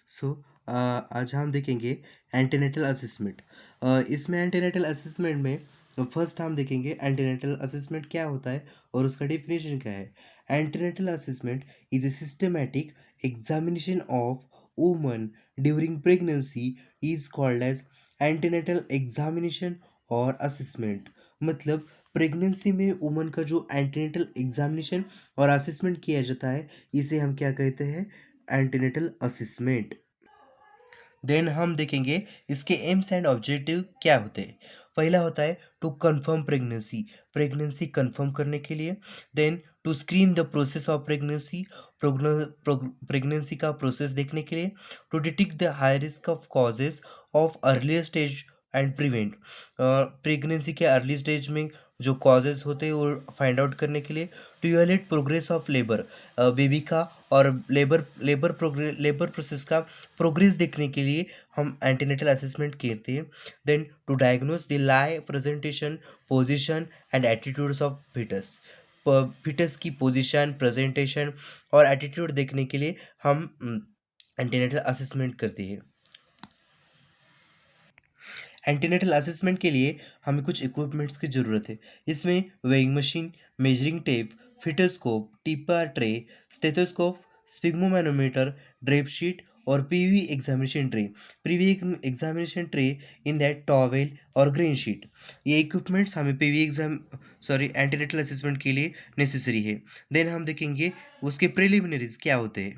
सो आज हम देखेंगे एंटीनेटल असेसमेंट। इसमें एंटीनेटल असेसमेंट में फर्स्ट हम देखेंगे एंटीनेटल असेसमेंट क्या होता है और उसका डेफिनेशन क्या है। Antenatal assessment is a systematic examination of woman during pregnancy is called as antenatal examination और असेसमेंट। मतलब प्रेगनेंसी में वुमन का जो एंटीनेटल एग्जामिनेशन और असेसमेंट किया जाता है, इसे हम क्या कहते हैं? Antenatal assessment. देन हम देखेंगे इसके एम्स एंड ऑब्जेक्टिव क्या होते हैं। पहला होता है to confirm pregnancy, pregnancy confirm करने के लिए। Then to screen the process of pregnancy, pregnancy का प्रोसेस देखने के लिए। To detect the high risk of causes of earlier stage and prevent, pregnancy के अर्ली स्टेज में जो कॉजेज होते हैं वो फाइंड आउट करने के लिए। To evaluate progress of labour, baby का और लेबर प्रोसेस का प्रोग्रेस देखने के लिए हम एंटीनेटल असेसमेंट करते हैं। Then to diagnose the lie presentation, position and attitudes of foetus, foetus की पोजीशन, प्रेजेंटेशन और एटीट्यूड देखने के लिए हम एंटीनेटल असेसमेंट करते हैं। एंटीनेटल असेसमेंट के लिए हमें कुछ इक्विपमेंट्स की ज़रूरत है। इसमें weighing machine, measuring tape, fetoscope, टीपर tray, stethoscope, sphygmomanometer, drape sheet और PV examination tray, PV examination tray in that towel और ग्रीन शीट। ये इक्विपमेंट्स हमें एंटीनेटल असेसमेंट के लिए नेसेसरी है। देन हम देखेंगे उसके प्रिलिमिनरीज क्या होते हैं।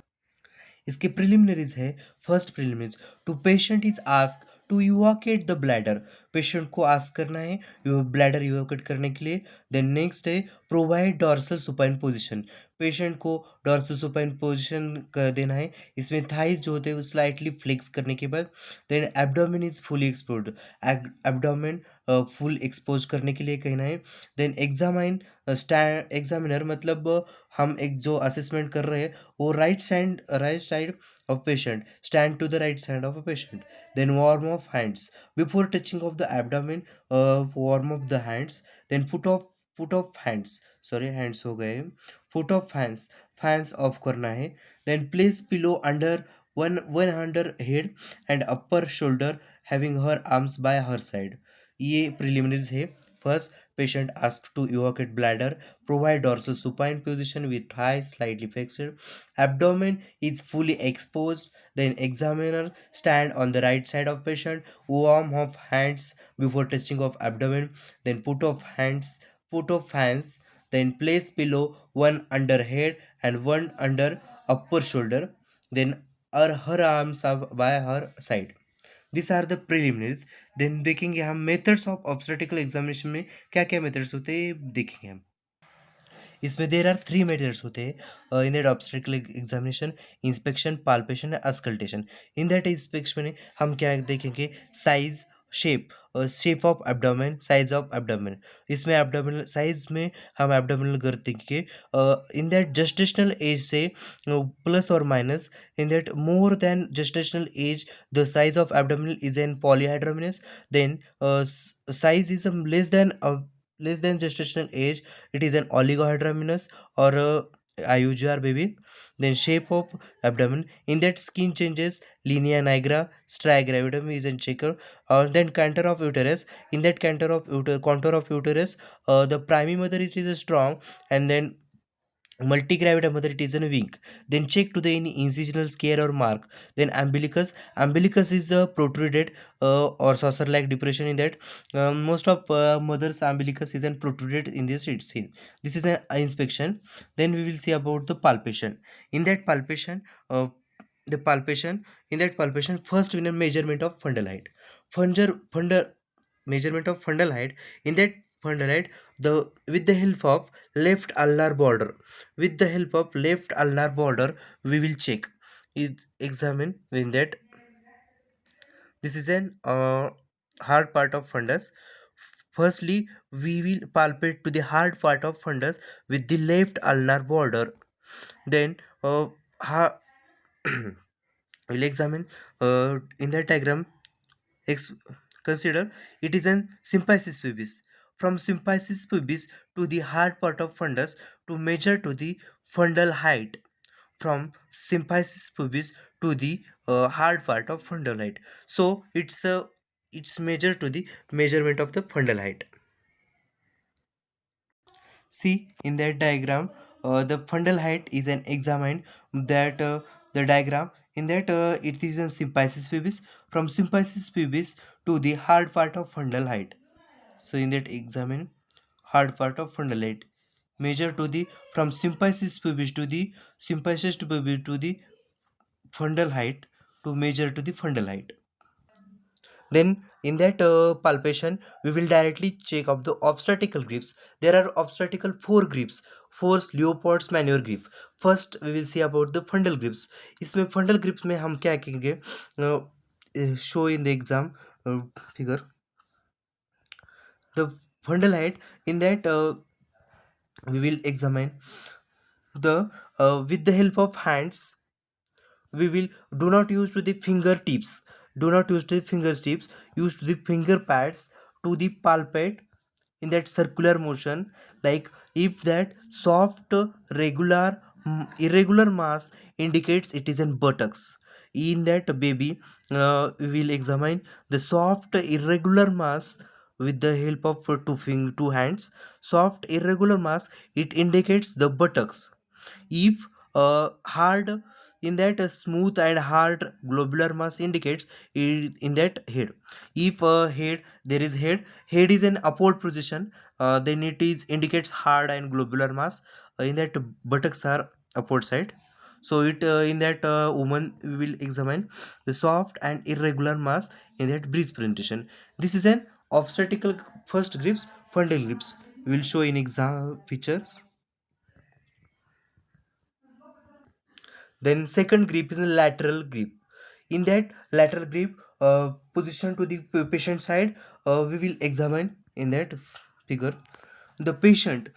इसके प्रिलिमिनरीज है। First preliminaries, to patient is ask to evacuate the bladder, patient को आस्क करना है ब्लैडर इवाकेट करने के लिए। देन नेक्स्ट है provide dorsal supine position, patient को डॉर्सल सुपाइन पोजीशन कर देना है। इसमें थाइज जो होते हैं वो स्लाइटली फ्लेक्स करने के बाद। Then abdomen is fully expose, abdomen full expose करने के लिए कहना है। देन एग्जामाइन, एग्जामिनर मतलब हम एक जो असेसमेंट कर रहे हैं वो right side of patient, stand to the right side of a patient. Then warm of hands before touching of the abdomen, warm of the hands. Then foot of hands, sorry hands हो गए, foot of hands, fans off करना है। Then place pillow under one under head and upper shoulder having her arms by her side। ये preliminaries है। First, patient asked to evacuate bladder, provide dorsal supine position with thigh slightly flexed, abdomen is fully exposed. Then examiner stand on the right side of patient, warm of hands before touching of abdomen. Then put of hands. Then place pillow one under head and one under upper shoulder. Then her arms are by her side। This are the preliminaries. Then देखेंगे हम methods of obstetrical examination में क्या क्या methods होते हैं देखेंगे हम। इसमें देर आर थ्री मेथड्स होते हैं in that obstetrical examination: inspection, palpation, auscultation. In that inspection में हम क्या देखेंगे? Size, shape, shape of abdomen, size of abdomen. इसमें एब्डोमिनल साइज में हम एब्डोमिनल गर्थ देखेंगे इन दैट जेस्टेशनल एज से प्लस और minus. In that more than gestational age the size of abdominal is an polyhydramnios। Then size is less than gestational age, it is an oligohydramnios or IUGR baby। Then shape of abdomen, in that skin changes, linea nigra, striatum is in checker। Then contour of uterus, in that contour of uterus, the primary mother it is strong, and then multigravid mother it is in a wink। Then check to the any incisional scare or mark। Then umbilicus is protruded or saucer like depression in that most of mother's umbilicus is protruded in this scene। This is an inspection। Then we will see about the palpation. In that palpation, the palpation in that palpation first we need measurement of fundal height, fundal measurement of fundal height. In that fundal height, the with the help of left ulnar border, with the help of left ulnar border we will check it, examine in that. This is an hard part of fundus. Firstly we will palpate to the hard part of fundus with the left ulnar border. Then ha- we'll examine in that diagram. Ex- Consider it is an symphysis pubis. From symphysis pubis to the hard part of fundus to measure to the fundal height. from symphysis pubis to the hard part of fundal height. So it's measured to the measurement of the fundal height. See in that diagram, the fundal height is an examined that the diagram in that it is a symphysis pubis, from symphysis pubis to the hard part of fundal height. So in that examine hard part of fundal height, measure to the from symphysis pubis to the symphysis to pubis to the fundal height, to measure to the fundal height. Then in that palpation we will directly check of the obstacle grips. There are obstacle four grips, four Leopold's maneuver grip. First we will see about the fundal grips. इसमें fundal grips में हम क्या करेंगे, show in the exam figure the fundal height. In that we will examine the with the help of hands. We will do not use to the fingertips, do not use to the fingertips, use to the finger pads to the palpate in that circular motion. Like if that soft regular irregular mass indicates it is in buttocks. In that baby we will examine the soft irregular mass with the help of two hands. Soft irregular mass, it indicates the buttocks. If hard, in that smooth and hard globular mass indicates in that head. If head, there is head is an upward position, then it is indicates hard and globular mass. In that buttocks are upward side. So it in that woman we will examine the soft and irregular mass in that breeze presentation. This is an obstacle first grips, fundal grips. We will show in exam features. Then second grip is a lateral grip. In that lateral grip, position to the patient side, we will examine in that figure. The patient,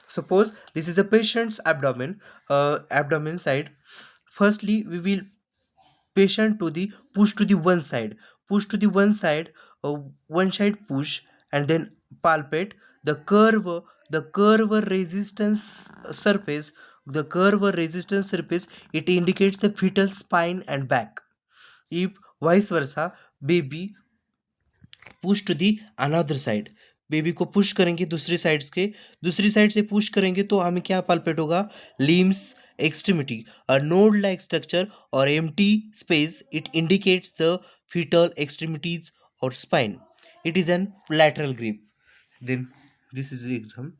suppose this is a patient's abdomen, abdomen side. Firstly, we will patient to the push to the one side, push to the uh, one side push, and then palpate the curve, the curve resistance surface, the curve resistance surface, it indicates the fetal spine and back. If vice versa, baby push to the another side, baby को push करेंगे दूसरी sides के, दूसरी side से push करेंगे तो हमें क्या पालपेट होगा, limbs extremity, a node like structure और empty space, it indicates the fetal extremities or spine. It is an lateral grip. Then this is the exam.